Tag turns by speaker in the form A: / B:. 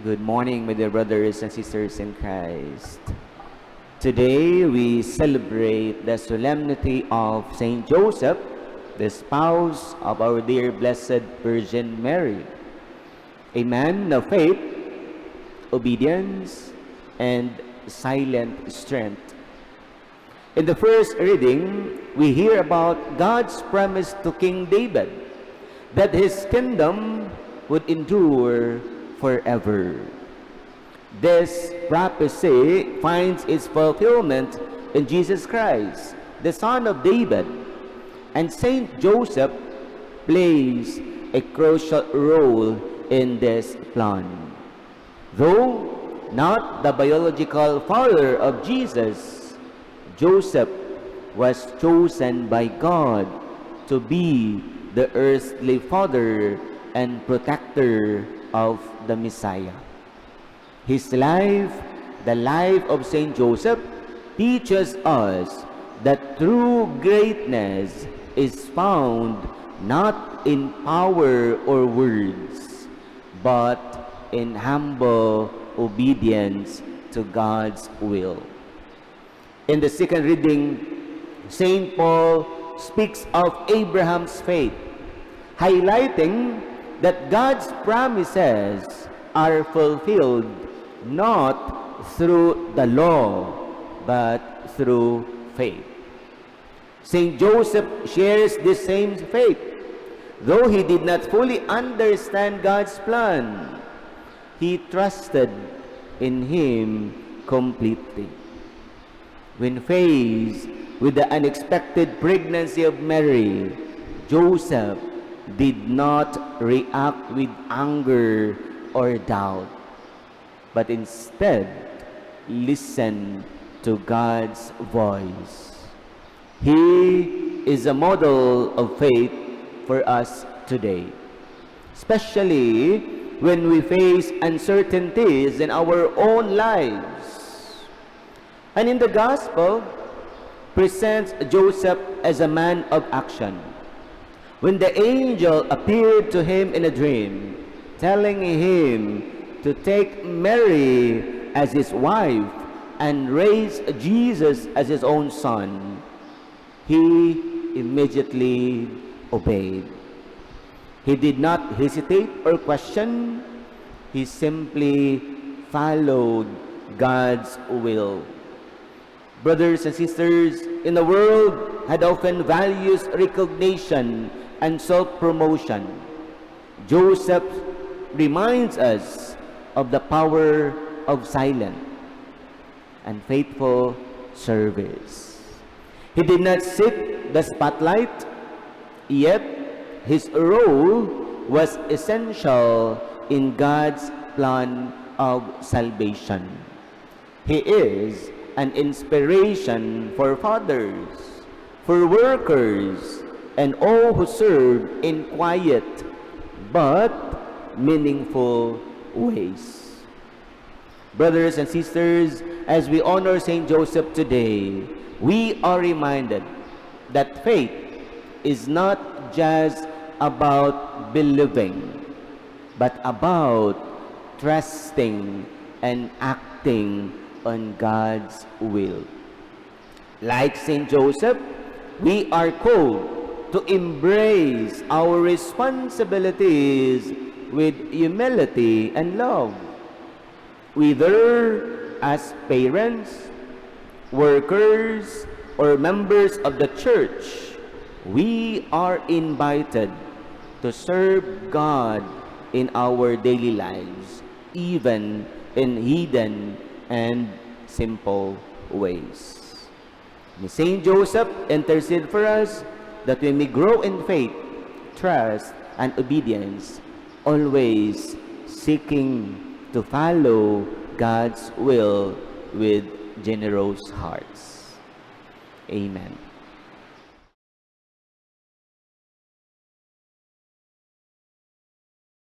A: Good morning, my dear brothers and sisters in Christ. Today we celebrate the solemnity of Saint Joseph, the spouse of our dear Blessed Virgin Mary, a man of faith, obedience, and silent strength. In the first reading, we hear about God's promise to King David that his kingdom would endure forever. This prophecy finds its fulfillment in Jesus Christ, the Son of David, and Saint Joseph plays a crucial role in this plan. Though not the biological father of Jesus, Joseph was chosen by God to be the earthly father and protector of the Messiah. His life, the life of Saint Joseph, teaches us that true greatness is found not in power or words, but in humble obedience to God's will. In the second reading, Saint Paul speaks of Abraham's faith, highlighting that God's promises are fulfilled not through the law, but through faith. Saint Joseph shares this same faith. Though he did not fully understand God's plan, he trusted in Him completely. When faced with the unexpected pregnancy of Mary, Joseph did not react with anger or doubt, but instead listened to God's voice. He is a model of faith for us today, especially when we face uncertainties in our own lives. And in the Gospel, presents Joseph as a man of action. When the angel appeared to him in a dream, telling him to take Mary as his wife and raise Jesus as his own son, he immediately obeyed. He did not hesitate or question. He simply followed God's will. Brothers and sisters, in the world that often values recognition and self-promotion, Joseph reminds us of the power of silent and faithful service. He did not seek the spotlight, yet his role was essential in God's plan of salvation. He is an inspiration for fathers, for workers, and all who serve in quiet but meaningful ways. Brothers and sisters, as we honor Saint Joseph today, we are reminded that faith is not just about believing, but about trusting and acting on God's will. Like Saint Joseph, we are called to embrace our responsibilities with humility and love, whether as parents, workers, or members of the church. We are invited to serve God in our daily lives, even in hidden and simple ways. May Saint Joseph intercede for us that we may grow in faith, trust, and obedience, always seeking to follow God's will with generous hearts. Amen.